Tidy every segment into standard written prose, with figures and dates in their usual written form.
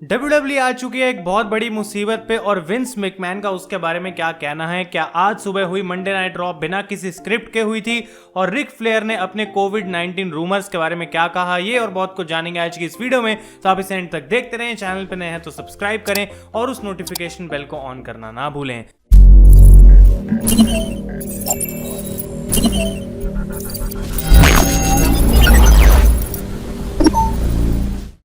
WWE आ चुकी है एक बहुत बड़ी मुसीबत पे और विंस मैकमैन का उसके बारे में क्या कहना है। क्या आज सुबह हुई मंडे नाइट रॉ बिना किसी स्क्रिप्ट के हुई थी और रिक फ्लेयर ने अपने कोविड-19 रूमर्स के बारे में क्या कहा, ये और बहुत कुछ जानेंगे आज की इस वीडियो में। तो आप इसे एंड तक देखते रहें। चैनल पे नए हैं तो सब्सक्राइब करें और उस नोटिफिकेशन बेल को ऑन करना ना भूलें।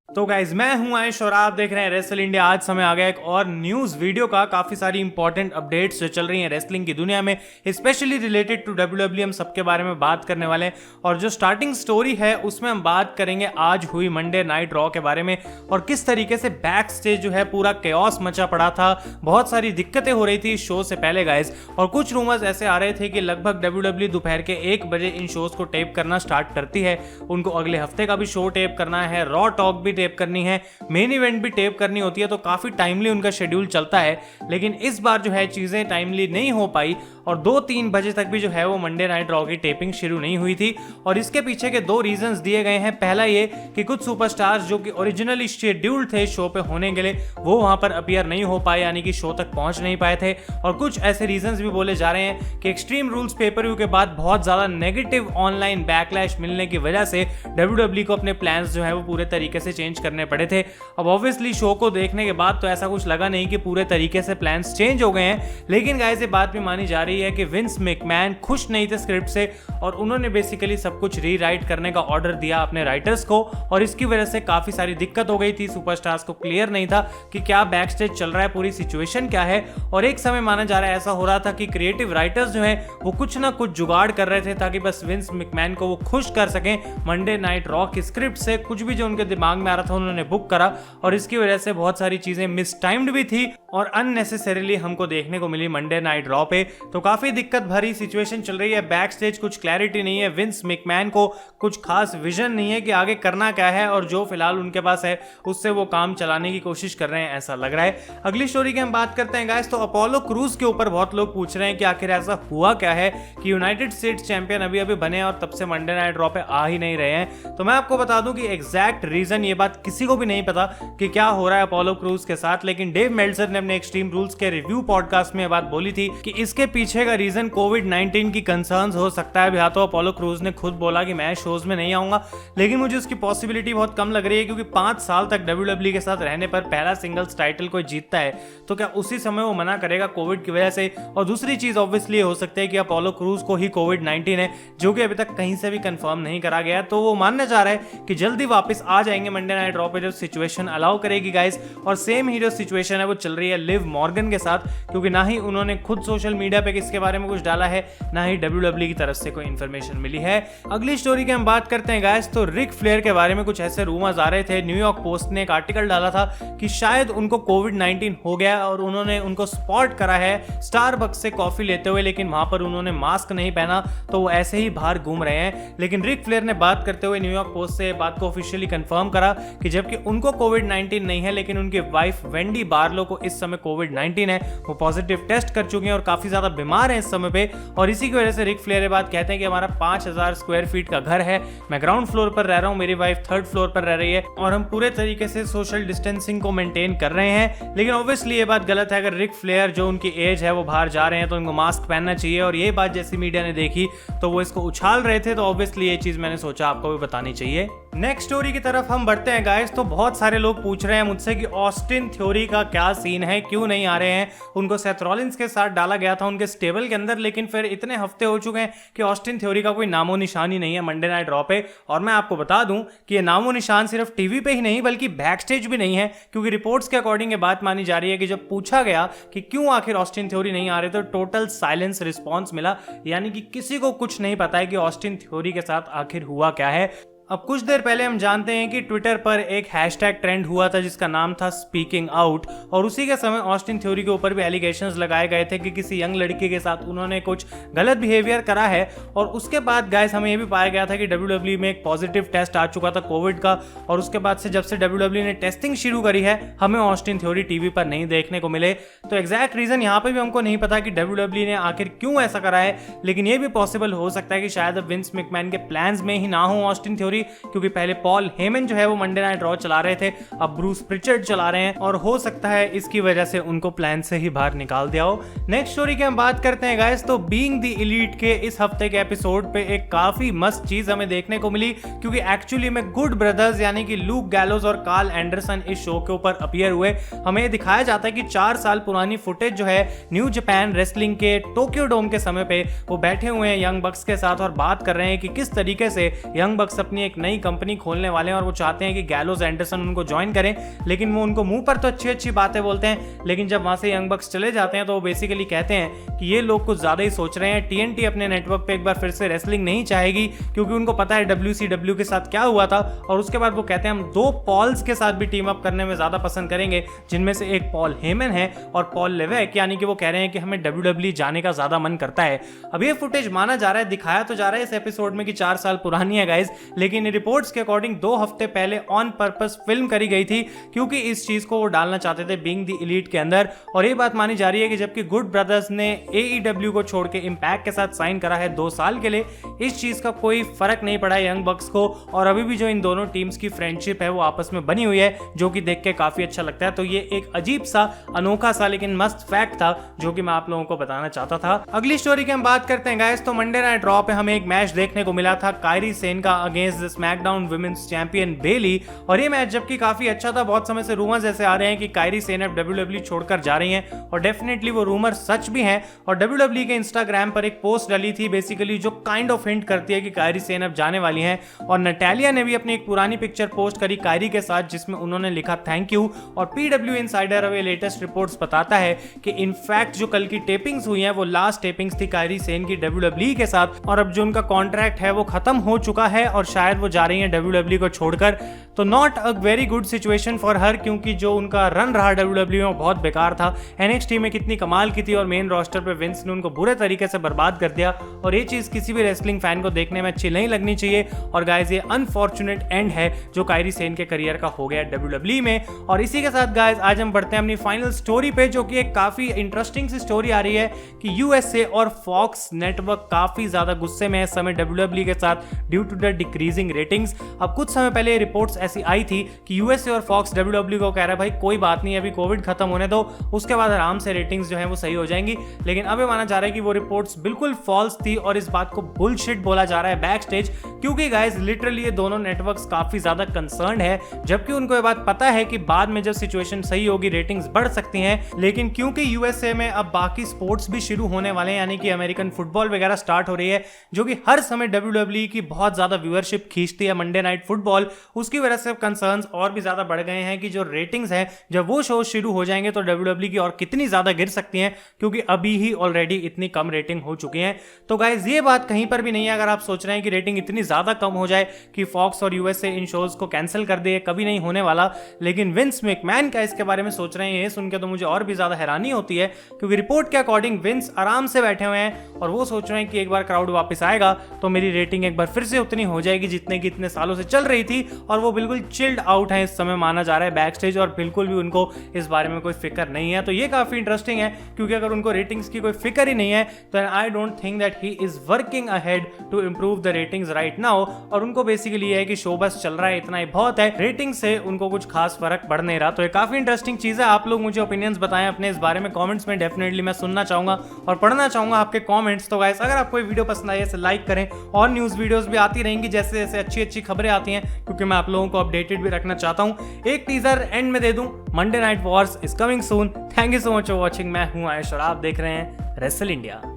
तो गाइज मैं हूं आयुष और आप देख रहे हैं रेसल इंडिया। आज समय आ गया एक और न्यूज वीडियो का। काफी सारी इंपॉर्टेंट अपडेट्स जो चल रही हैं रेसलिंग की दुनिया में, स्पेशली रिलेटेड टू WWE, हम सबके बारे में बात करने वाले हैं। और जो स्टार्टिंग स्टोरी है उसमें हम बात करेंगे आज हुई मंडे नाइट रॉ के बारे में और किस तरीके से बैक स्टेज जो है पूरा केओस मचा पड़ा था। बहुत सारी दिक्कतें हो रही थी इस शो से पहले गाइज, और कुछ रूमर्स ऐसे आ रहे थे कि लगभग WWE दोपहर के 1 बजे इन शोज को टेप करना स्टार्ट करती है। उनको अगले हफ्ते का भी शो टेप करना है, रॉ टॉक भी टेप करनी है, मेन इवेंट भी टेप करनी होती है, तो काफी टाइमली उनका शेड्यूल चलता है। लेकिन इस बार जो है चीजें टाइमली नहीं हो पाई और 2-3 बजे तक भी जो है वो मंडे नाइट रॉ की टेपिंग शुरू नहीं हुई थी। और इसके पीछे के 2 रीजंस दिए गए हैं। पहला ये कि कुछ सुपरस्टार्स जो कि ओरिजिनली शेड्यूल्ड थे शो पे होने के लिए, वो वहां पर अपीयर नहीं हो पाए, यानी कि शो तक पहुंच नहीं पाए थे। और कुछ ऐसे रीजंस भी बोले जा रहे हैं कि एक्सट्रीम रूल्स पेपर व्यू के बाद बहुत ज्यादा नेगेटिव ऑनलाइन बैकलैश मिलने की वजह से WWE को अपने प्लान्स जो है वो पूरे तरीके से चेंज करने पड़े थे। अब ऑब्वियसली शो को देखने के बाद तो ऐसा कुछ लगा नहीं कि पूरे तरीके से प्लान्स चेंज हो गए हैं, लेकिन गाइस ये बात भी मानी जा रही है कि विंस मैकमैन खुश नहीं थे स्क्रिप्ट से और उन्होंने बेसिकली सब कुछ रीराइट करने का ऑर्डर दिया अपने राइटर्स को। और इसकी वजह से काफी सारी दिक्कत हो गई थी। सुपरस्टार्स को क्लियर नहीं था कि क्या बैक स्टेज चल रहा है, पूरी सिचुएशन क्या है। और एक समय माना जा रहा है, ऐसा हो रहा था कि क्रिएटिव राइटर्स जो है वो कुछ ना कुछ जुगाड़ कर रहे थे ताकि बस विंस मैकमैन को वो खुश कर सकें। मंडे नाइट रॉ की स्क्रिप्ट से कुछ भी जो उनके दिमाग में आ रहा था उन्होंने बुक करा और इसकी वजह से बहुत सारी चीजें मिसटाइम्ड भी थी और अननेसेसरीली हमको देखने को मिली मंडे नाइट रॉ पे। तो काफी दिक्कत भरी सिचुएशन चल रही है। बैक स्टेज कुछ क्लैरिटी नहीं है, विंस मैकमैन को कुछ खास विजन नहीं है कि आगे करना क्या है, और जो फिलहाल उनके पास है उससे वो काम चलाने की कोशिश कर रहे हैं, ऐसा लग रहा है। अगली स्टोरी की हम बात करते हैं गाइस। तो अपोलो क्रूज के ऊपर बहुत लोग पूछ रहे हैं कि आखिर ऐसा हुआ क्या है कि यूनाइटेड स्टेट्स चैंपियन अभी अभी बने और तब से मंडे नाइट रॉ पे आ ही नहीं रहे हैं। तो मैं आपको बता दूं कि एग्जैक्ट रीजन ये बात किसी को भी नहीं पता कि क्या हो रहा है अपोलो क्रूज के साथ, लेकिन डेव मेल्टजर ने अपने एक्सट्रीम रूल्स के रिव्यू पॉडकास्ट में बात बोली थी कि इसके पीछे का रीजन कोविड-19 की कंसर्न्स हो सकता है। अभी तो अपोलो क्रूज ने खुद बोला कि मैं शोज में नहीं आऊंगा, लेकिन मुझे उसकी पॉसिबिलिटी बहुत कम लग रही है क्योंकि 5 साल तक WWE के साथ रहने पर पहला सिंगल्स टाइटल कोई जीतता है तो क्या उसी समय वो मना करेगा कोविड की वजह से। और दूसरी चीज ऑब्वियसली हो सकती है कि अपोलो क्रूज को ही कोविड-19 है, जो कि अभी तक कहीं से भी कंफर्म नहीं करा गया। तो वो मानने जा रहा है कि जल्दी वापस आ जाएंगे मंडे नाइट रॉ पे जब सिचुएशन अलाउ करेगी गाइस। और सेम ही जो सिचुएशन है वो चल रही है लिव मॉर्गन के साथ, क्योंकि ना ही उन्होंने खुद सोशल मीडिया पे इसके बारे में कुछ डाला है, ना ही WWE की तरफ से कोई इंफॉर्मेशन मिली है। अगली स्टोरी की हम बात करते हैं गाइस। तो रिक फ्लेयर के बारे में कुछ ऐसे रूमर्स आ रहे थे। न्यूयॉर्क पोस्ट ने एक आर्टिकल डाला था कि शायद उनको कोविड-19 हो गया और उन्होंने उनको स्पॉट करा है स्टारबक्स से कॉफी लेते हुए, लेकिन वहां पर उन्होंने मास्क नहीं पहना तो वो ऐसे ही बाहर घूम रहे हैं। लेकिन रिक फ्लेयर ने बात करते हुए न्यूयॉर्क पोस्ट से बात को ऑफिशियली कंफर्म करा कि जबकि उनको कोविड-19 नहीं है, लेकिन उनकी वाइफ वेंडी बार्लो को इस समय कोविड-19 है। वो पॉजिटिव टेस्ट कर चुके हैं और काफी ज्यादा बीमार हैं इस समय पे। और इसी की वजह से रिक फ्लेयर ये बात कहते हैं कि हमारा 5000 स्क्वायर फीट का घर है, मैं ग्राउंड फ्लोर पर रह रहा हूँ, मेरी वाइफ 3rd फ्लोर पर रह रही है और हम पूरे तरीके से सोशल डिस्टेंसिंग को मेंटेन कर रहे हैं। लेकिन ऑब्वियसली ये बात गलत है। अगर रिक फ्लेयर जो उनकी एज है वो बाहर जा रहे हैं तो उनको मास्क पहनना चाहिए, और ये बात जैसी मीडिया ने देखी तो वो इसको उछाल रहे थे। तो ऑब्वियसली ये चीज मैंने सोचा आपको भी बतानी चाहिए। नेक्स्ट स्टोरी की तरफ हम बढ़ते हैं गाइस। तो बहुत सारे लोग पूछ रहे हैं मुझसे कि ऑस्टिन थ्योरी का क्या सीन है, क्यों नहीं आ रहे हैं। उनको सेथ रॉलिंस के साथ डाला गया था उनके स्टेबल के अंदर, लेकिन फिर इतने हफ्ते हो चुके हैं कि ऑस्टिन थ्योरी का कोई नामो निशान ही नहीं है मंडे नाइट रॉ पे। और मैं आपको बता दूं कि ये नामो निशान सिर्फ टीवी पे ही नहीं बल्कि बैक स्टेज भी नहीं है, क्योंकि रिपोर्ट्स के अकॉर्डिंग ये बात मानी जा रही है कि जब पूछा गया कि क्यों आखिर ऑस्टिन थ्योरी नहीं आ रहे तो टोटल साइलेंस रिस्पॉन्स मिला, यानी कि किसी को कुछ नहीं पता है कि ऑस्टिन थ्योरी के साथ आखिर हुआ क्या है। अब कुछ देर पहले हम जानते हैं कि ट्विटर पर एक हैशटैग ट्रेंड हुआ था जिसका नाम था स्पीकिंग आउट, और उसी के समय ऑस्टिन थ्योरी के ऊपर भी एलिगेशंस लगाए गए थे कि किसी यंग लड़की के साथ उन्होंने कुछ गलत बिहेवियर करा है। और उसके बाद गाइस हमें यह भी पाया गया था कि WWE में एक पॉजिटिव टेस्ट आ चुका था कोविड का, और उसके बाद से जब से WWE ने टेस्टिंग शुरू करी है हमें ऑस्टिन थ्योरी टीवी पर नहीं देखने को मिले। तो एग्जैक्ट रीजन यहाँ पे भी हमको नहीं पता कि WWE ने आखिर क्यों ऐसा करा है, लेकिन ये भी पॉसिबल हो सकता है कि शायद अब विंस मैकमैन के प्लान्स में ही ना हो ऑस्टिन थ्योरी डब्ल्यूडब्ल्यूई, क्योंकि पहले पॉल हेमन जो है वो मंडे नाइट रॉ चला रहे थे, अब ब्रूस प्रिचर्ड चला रहे हैं और हो सकता है इसकी वजह से उनको प्लान से ही बाहर निकाल दिया हो। नेक्स्ट स्टोरी की हम बात करते हैं गाइस, तो बीइंग द एलीट के इस हफ्ते के एपिसोड पे एक काफी मस्त चीज हमें देखने को मिली, क्योंकि एक्चुअली में गुड ब्रदर्स यानी कि लूक गैलोस और कार्ल एंडरसन इस शो के ऊपर अपीयर हुए। हमें दिखाया जाता है कि 4 साल पुरानी फुटेज जो है न्यू जापान रेसलिंग के टोक्यो डोम के समय पे वो बैठे हुए हैं यंग बक्स के साथ और बात कर रहे हैं कि किस तरीके से यंग बक्स अपनी एक नई कंपनी खोलने वाले हैं और वो चाहते हैं कि गैलोस एंडरसन उनको ज्वाइन करें, लेकिन वो उनको मुंह पर तो अच्छी अच्छी बातें बोलते हैं, लेकिन जब वहां से यंग बक्स चले जाते हैं तो वो बेसिकली कहते हैं कि ये लोग कुछ ज्यादा ही सोच रहे हैं, टीएनटी अपने नेटवर्क पे एक बार फिर से रेसलिंग नहीं चाहेगी, क्योंकि उनको पता है WCW के साथ क्या हुआ था। और उसके बाद वो कहते हैं हम 2 पॉल्स के साथ भी टीम अप करने में ज्यादा पसंद करेंगे, जिनमें से एक पॉल हेमन है और पॉल लेवेक, यानी कि वो कह रहे हैं कि हमें WWE जाने का ज्यादा मन करता है। अब ये फुटेज माना जा रहा है, दिखाया तो जा रहा है इस एपिसोड में कि 4 साल पुरानी है गाइस, लेकिन रिपोर्ट्स के अकॉर्डिंग 2 हफ्ते पहले ऑन पर्पस फिल्म करी गई थी, क्योंकि इस चीज को वो डालना चाहते थे बीइंग द एलीट के अंदर। और ये बात मानी जा रही है कि जबकि गुड ब्रदर्स ने AEW को छोड़ के इंपैक्ट के साथ साइन करा है 2 साल के लिए, इस चीज का कोई फर्क नहीं पड़ा है यंग बक्स को, और अभी भी जो इन दोनों टीम्स की फ्रेंडशिप है वो आपस में बनी हुई है, जो कि देख के काफी अच्छा लगता है। तो ये एक अजीब सा, अनोखा सा लेकिन मस्त फैक्ट था जो कि मैं आप लोगों को बताना चाहता था। अगली स्टोरी की हम बात करते हैं गाइस, तो मंडे नाइट रॉ पे हमें एक मैच देखने को मिला था कायरी सेन का against the SmackDown women's champion Bayley, और ये मैच जबकि काफी अच्छा था, बहुत समय से रूमर्स ऐसे आ रहे हैं कि कायरी सेन अब WWE छोड़कर जा रही हैं, और डेफिनेटली वो रूमर सच भी हैं। और WWE के इंस्टाग्राम पर एक पोस्ट डाली थी बेसिकली जो काइंड ऑफ हिंट करती है कि कायरी सेन अब जाने वाली हैं, और नटालिया ने भी अपनी एक पुरानी पिक्चर पोस्ट करी कायरी के साथ जिसमें उन्होंने लिखा थैंक यू। और PW इनसाइडर अब ये लेटेस्ट रिपोर्ट्स बताता है कि इनफैक्ट जो कल की टेपिंग्स हुई हैं वो लास्ट टेपिंग्स थी कायरी सेन की WWE के साथ, और अब जो उनका कॉन्ट्रैक्ट है वो खत्म हो चुका है और शायद वो जा रही हैं WWE को छोड़कर। तो not a very good situation for her, क्योंकि जो उनका रन रहा WWE में बहुत बेकार था। NXT में कितनी कमाल की थी और मेन रोस्टर पे विंस ने उनको बुरे तरीके से बर्बाद कर दिया, और ये चीज किसी भी रेसलिंग फैन को देखने में अच्छी नहीं लगनी चाहिए। और गाइस ये अनफॉर्चुनेट एंड है जो कायरी सेन के करियर का हो गया WWE में। और इसी के साथ गाइस आज हम बढ़ते हैं अपनी फाइनल स्टोरी पे, जो कि एक काफी इंटरेस्टिंग सी स्टोरी आ रही है कि USA और फॉक्स नेटवर्क काफी ज्यादा गुस्से में है इस समय WWE के साथ due to the decreasing ratings. अब कुछ समय पहले रिपोर्ट्स ऐसी आई थी कि USA और फॉक्स WWE को कह रहा है भाई कोई बात नहीं, अभी कोविड खत्म होने दो, उसके बाद आराम से रेटिंग्स जो है वो सही हो जाएंगी। लेकिन अब ये माना जा रहा है कि वो रिपोर्ट्स बिल्कुल फॉल्स थी और इस बात को बुलशिट बोला जा रहा है बैक स्टेज, क्योंकि गाइस लिटरली ये दोनों नेटवर्क्स काफी ज्यादा कंसर्न्ड है, जबकि उनको ये बात पता है कि बाद में जब सिचुएशन सही होगी रेटिंग्स बढ़ सकती हैं। लेकिन क्योंकि USA में अब बाकी स्पोर्ट्स भी शुरू होने वाले हैं, यानी कि अमेरिकन फुटबॉल वगैरह स्टार्ट हो रही है, जो कि हर समय WWE की बहुत ज्यादा व्यूअरशिप खींचती है मंडे नाइट फुटबॉल, उसकी वजह से कंसर्न्स और भी ज्यादा बढ़ गए हैं कि जो रेटिंग्स हैं जब वो शो शुरू हो जाएंगे तो WWE की और कितनी ज्यादा गिर सकती हैं, क्योंकि अभी ही ऑलरेडी इतनी कम रेटिंग हो चुकी है। तो गाइज ये बात कहीं पर भी नहीं है, अगर आप सोच रहे हैं कि रेटिंग इतनी ज्यादा कम हो जाए कि फॉक्स और USA इन शोज को कैंसिल कर दे, कभी नहीं होने वाला। लेकिन विंस मैकमैन का इसके बारे में सोच रहे हैं, ये सुन के तो मुझे और भी ज्यादा हैरानी होती है, क्योंकि रिपोर्ट के अकॉर्डिंग विंस आराम से बैठे हुए हैं और वो सोच रहे हैं कि एक बार क्राउड वापस आएगा तो मेरी रेटिंग एक बार फिर से उतनी हो जाएगी जितने की इतने सालों से चल रही थी। और वो बिल्कुल चिल्ड आउट है इस समय माना जा रहा है बैक स्टेज, और बिल्कुल भी उनको इस बारे में कोई फिक्र नहीं है। तो ये काफी इंटरेस्टिंग है, क्योंकि अगर उनको रेटिंग्स की कोई फिक्र ही नहीं है तो I don't think that he is working ahead to improve the ratings right now. और उनको बेसिकली ये है कि शो बस चल रहा है, इतना ही बहुत है, रेटिंग से उनको कुछ खास फर्क पड़ नहीं रहा। तो ये काफी इंटरेस्टिंग चीज है। आप लोग मुझे ओपिनियंस बताएं अपने इस बारे में कमेंट्स में, डेफिनेटली मैं सुनना चाहूंगा और पढ़ना चाहूंगा आपके कमेंट्स। तो गाइस अगर आपको ये वीडियो पसंद आई है लाइक करें, और न्यूज वीडियोस भी आती रहेंगी जैसे जैसे अच्छी अच्छी खबरें आती हैं, क्योंकि मैं आप लोगों को अपडेटेड भी रखना चाहता हूं। एक टीजर एंड में दे दूं, Monday night Wars is coming soon. Thank you so much for watching. मैं हूं आयुष और आप देख रहे हैं रेसल इंडिया।